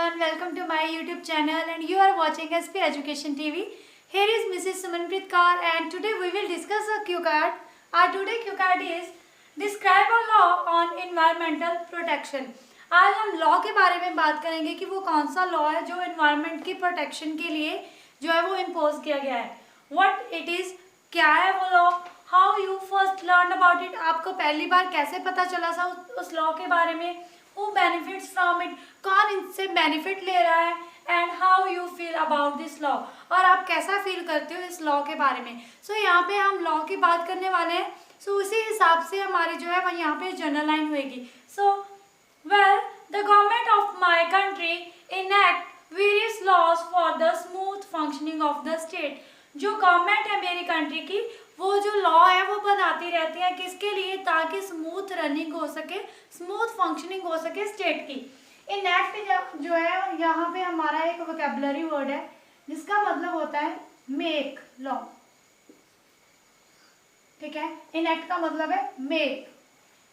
everyone, welcome to my YouTube channel and you are watching SP Education TV. Here is Mrs. Sumanpreet Kaur and today we will discuss a cue card. Our today cue card is Describe a law on environmental protection. आज हम law के बारे में बात करेंगे कि वो कौन सा लॉ है जो एनवायरनमेंट की प्रोटेक्शन के लिए जो है वो इम्पोज किया गया है. व्हाट इट इज, क्या है वो law, how you first learn about it, आपको पहली बार कैसे पता चला था उस लॉ के बारे में, who benefits from it, कौन इससे बेनिफिट ले रहा है, and how you feel about this law, और आप कैसा फील करते हो इस लॉ के बारे में. सो यहाँ पे हम लॉ की बात करने वाले हैं. सो उसी हिसाब से हमारी जो है वो यहाँ पे जनरल लाइन होगी. So well, the government of my country enact various laws for the smooth functioning of the state. जो गवर्नमेंट है मेरी कंट्री की, वो जो लॉ है वो बनाती रहती है किसके लिए, ताकि स्मूथ रनिंग हो सके, स्मूथ फंक्शनिंग हो सके स्टेट की. इनैक्ट जो है यहाँ पे हमारा एक वोकैबुलरी वर्ड है जिसका मतलब होता है मेक लॉ. ठीक है, इनैक्ट का मतलब है मेक,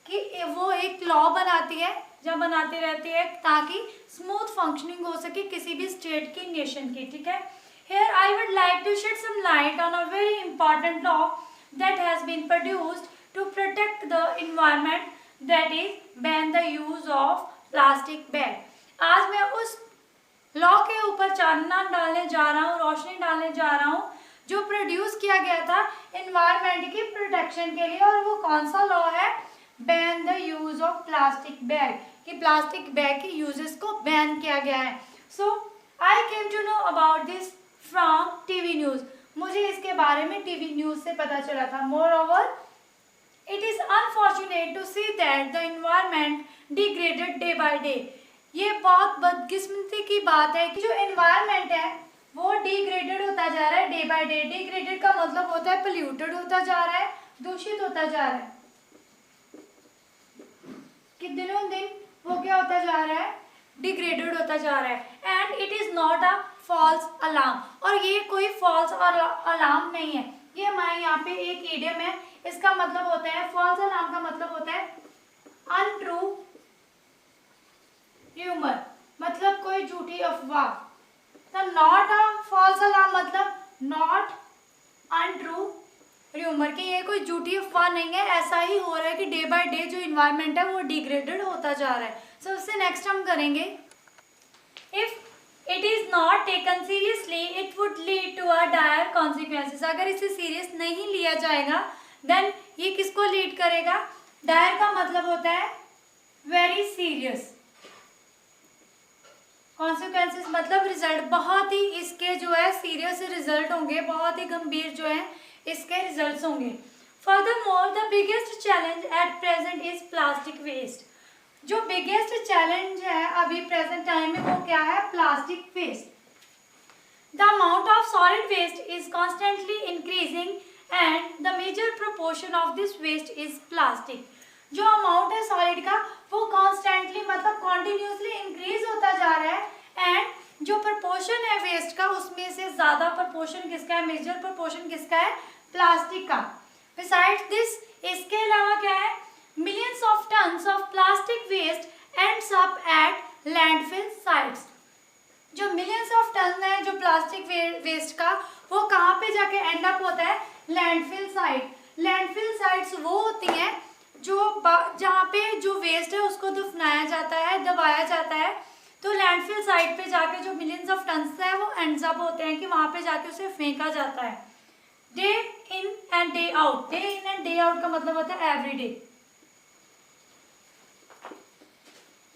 कि वो एक लॉ बनाती है, जब बनाती रहती है ताकि स्मूथ फंक्शनिंग हो सके किसी भी स्टेट की, नेशन की. ठीक है, here I would like to shed some light on a very important law that has been produced to protect the environment, that is ban the use of plastic bag. आज मैं उस law के ऊपर चानना डालने जा रहा हूँ, रोशनी डालने जा रहा हूँ जो प्रोड्यूस किया गया था एनवायरनमेंट की प्रोटेक्शन के लिए. और वो कौन सा लॉ है, ban the use of plastic bag, कि प्लास्टिक बैग के यूजेस को बैन किया गया है. So I came to know about this from TV news. मुझे इसके बारे में टीवी न्यूज से पता चला था. Moreover, it is unfortunate to see that the environment degraded day by day. ये बहुत बदकिस्मती की बात है कि जो एनवायरनमेंट है वो डिग्रेडेड होता जा रहा है डे बाय डे. डिग्रेडेड का मतलब होता है पोल्यूटेड होता जा रहा है, दूषित होता जा रहा है, कि दिनों दिन वो क्या होता जा रहा है, डिग्रेडेड होता जा रहा है. And it is not a false alarm, और ये कोई फॉल्स अलार्म नहीं है. ये हमारे यहाँ पे एक इडियम है, इसका मतलब होता है, फॉल्स अलार्म का मतलब होता है अनट्रू र्यूमर, मतलब कोई झूठी अफवाह. तो नॉट अ फॉल्स अलार्म मतलब नॉट अनट्रू र्यूमर, कि ये कोई झूठी अफवाह नहीं है, ऐसा ही हो रहा है कि डे बाय डे जो इन्वायरमेंट है वो डिग्रेडेड होता जा रहा है. सो उससे नेक्स्ट हम करेंगे, if it is not taken seriously it would lead to a dire consequences. अगर इसे सीरियस नहीं लिया जाएगा देन ये किसको लीड करेगा, डायर का मतलब होता है वेरी सीरियस, कॉन्सिक्वेंसेस मतलब रिजल्ट, बहुत ही इसके जो है सीरियस रिजल्ट होंगे, बहुत ही गंभीर जो है इसके रिजल्ट्स होंगे. Furthermore the biggest challenge at present is plastic waste. जो बिगेस्ट चैलेंज है अभी प्रेजेंट टाइम में वो क्या है, plastic waste. The amount of solid waste is constantly increasing and the major proportion of this waste is plastic. जो amount है solid का वो कॉन्स्टेंटली मतलब कॉन्टिन्यूसली इंक्रीज होता जा रहा है, एंड जो प्रोपोर्शन है वेस्ट का उसमें से ज्यादा प्रोपोर्शन किसका है, मेजर प्रोपोर्शन किसका है, प्लास्टिक का. बिसाइड्स दिस, इसके अलावा क्या है, millions of tons of plastic waste ends up at landfill sites. जो millions of tons है जो प्लास्टिक वेस्ट का, वो कहाँ पे जाके एंड अप होता है, लैंडफिल साइट. लैंडफिल साइट्स वो होती हैं जो जहाँ पे जो वेस्ट है उसको दफनाया जाता है, दबाया जाता है. तो लैंडफिल साइट पे जाके जो मिलियंस ऑफ टन्स है वो एंड्स अप होते हैं कि वहाँ पे जाके उसे फेंका जाता है. Day in and day out, day in and day out का मतलब होता है एवरी डे,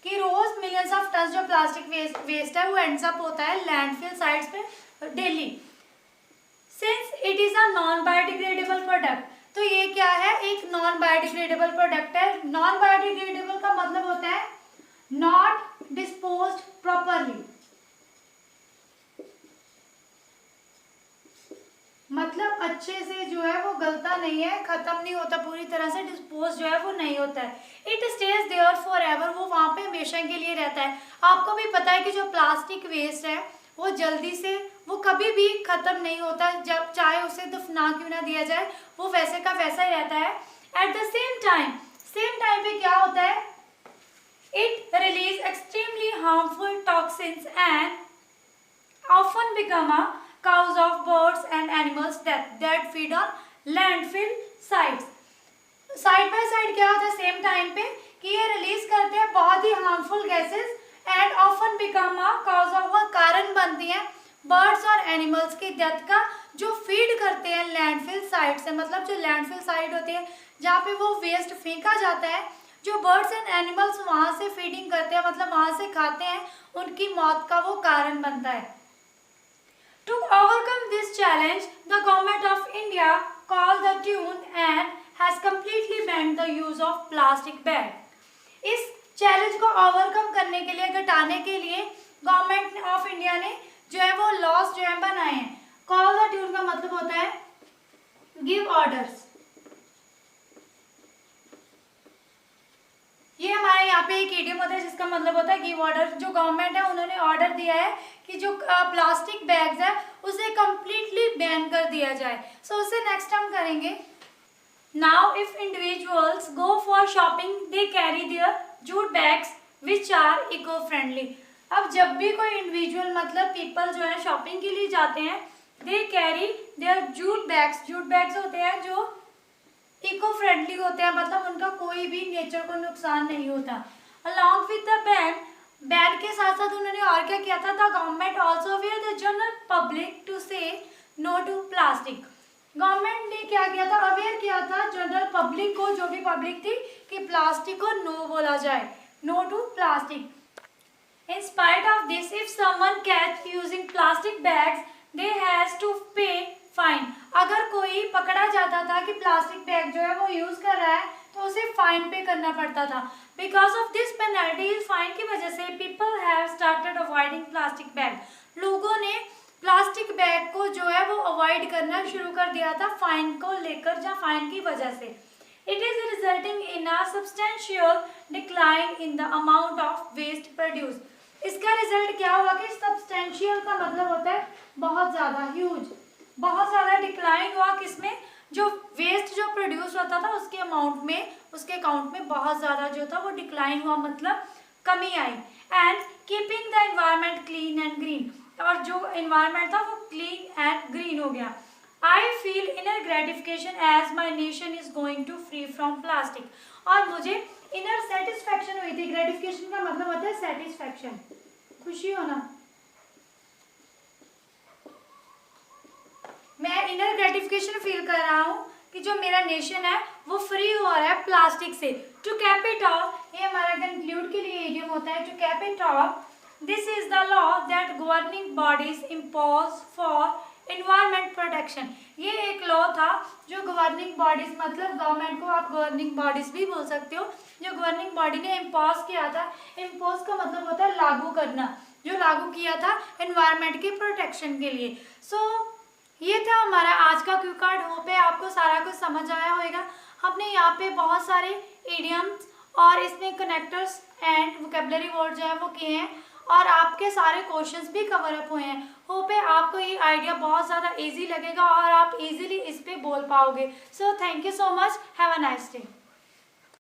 कि रोज मिलियंस ऑफ टन जो प्लास्टिक वेस्ट है वो एंड्स अप होता है लैंडफिल साइट्स पे daily. Since it is a non biodegradable product, तो ये क्या है, एक नॉन बायोडिग्रेडेबल प्रोडक्ट है. नॉन बायोडिग्रेडेबल का मतलब होता है नॉट डिस्पोज्ड प्रॉपरली, मतलब अच्छे से जो है वो गलता नहीं है, खत्म नहीं होता पूरी तरह से, डिस्पोज जो है वो नहीं होता है. It stays there forever, वो वहाँ पे हमेशा के लिए रहता है. आपको भी पता है कि जो प्लास्टिक वेस्ट है वो जल्दी से, वो कभी भी खत्म नहीं होता, जब चाहे उसे दफना क्यों ना दिया जाए वो वैसे का वैसा ही रहता है. एट द सेम टाइम पे क्या होता है, it release extremely harmful toxic toxins and often become a cause of birds and animals that feed on landfill sites. Side by side क्या होता है सेम टाइम पे कि ये रिलीज करते हैं बहुत ही harmful gases and often become a cause of, कारण बनती हैं बर्ड्स और एनिमल्स की डेथ का, जो फीड करते हैं लैंडफिल साइट से। मतलब जो लैंडफिल साइट होती है जहाँ पे वो वेस्ट फेंका जाता है, जो बर्ड्स एंड एनिमल्स वहाँ से फीडिंग करते हैं, मतलब वहाँ से खाते हैं, उनकी मौत का वो कारण बनता है। To overcome this challenge, the government of India called the tune and has completely banned the use of plastic bag. इस चैलेंज को ओवरकम करने के लिए, घटाने के लिए गवर्नमेंट ऑफ इंडिया ने जो है वो लॉस जो है बनाए हैं। कॉल द ट्यून का मतलब होता है गिव ऑर्डर्स। ये हमारे यहाँ पे एक इडियम होता है जिसका मतलब होता है गिव ऑर्डर। जो गवर्नमेंट है उन्होंने ऑर्डर दिया है कि जो प्लास्टिक बैग्स है उसे कंप्लीटली बैन कर दिया जाए। सो उसे नेक्स्ट हम करेंगे। Now if individuals go for shopping they carry their jute bags which are eco friendly. अब जब भी कोई इंडिविजुअल मतलब पीपल जो है शॉपिंग के लिए जाते हैं, they carry their jute bags. jute bags होते हैं जो इको फ्रेंडली होते हैं, मतलब उनका कोई भी नेचर को नुकसान नहीं होता। Along with the बैन के साथ साथ उन्होंने और क्या किया था, the government also aware the general public to say no to plastic. Government ने क्या किया था, अवेयर किया था जनरल पब्लिक को, जो भी पब्लिक थी, कि प्लास्टिक को नो बोला जाए, no to plastic. In spite of this if someone catch using plastic bags they has to pay fine. अगर कोई पकड़ा जाता था कि प्लास्टिक बैग जो है वो यूज कर रहा है तो उसे फाइन पे करना पड़ता था। Because of this penalty, fine की वजह से people have started avoiding plastic bag. लोगों ने प्लास्टिक बैग को जो है वो अवॉइड करना शुरू कर दिया था फाइन को लेकर, या फाइन की वजह से। It is resulting in a substantial decline in the amount of waste produce. इसका रिजल्ट क्या हुआ कि सब्सटेंशियल का मतलब होता है बहुत ज़्यादा, ह्यूज, बहुत ज़्यादा डिक्लाइन हुआ किसमें, जो वेस्ट जो प्रोड्यूस होता था उसके अमाउंट में, उसके अकाउंट में बहुत ज़्यादा जो था वो डिक्लाइन हुआ, मतलब कमी आई। And keeping the environment clean and green, और जो एनवायरनमेंट था वो क्लीन एंड ग्रीन हो गया। I feel inner gratification as my nation is going to free from plastic. और मुझे इनर सेटिस्फैक्शन हुई थी। ग्रेटिफिकेशन का मतलब होता है सेटिस्फैक्शन, खुशी होना। मैं इनर ग्रेटिफिकेशन फील कर रहा हूँ कि जो मेरा नेशन है वो फ्री हो रहा है प्लास्टिक से। टू कैप इट ऑफ, ये हमारा कंक्लूड के लिए इडियम होता है। To cap it off, this is the law that governing bodies impose for environment protection. ये एक लॉ था जो गवर्निंग बॉडीज, मतलब गवर्नमेंट को आप गवर्निंग बॉडीज भी बोल सकते हो, जो गवर्निंग बॉडी ने इम्पोज किया था। इम्पोज का मतलब होता है लागू करना, जो लागू किया था एनवायरमेंट के प्रोटेक्शन के लिए। सो ये था हमारा आज का क्यू कार्ड। होप है आपको सारा कुछ समझ आया होगा। हमने यहाँ पे बहुत सारे इडियम्स और इसमें कनेक्टर्स एंड वोकेबलरी वर्ड जो है वो किए हैं, और आपके सारे क्वेश्चंस भी कवर अप हुए हैं। होप है आपको ये आइडिया बहुत ज़्यादा इजी लगेगा और आप इजीली इस पे बोल पाओगे। So thank you so much, have a nice day.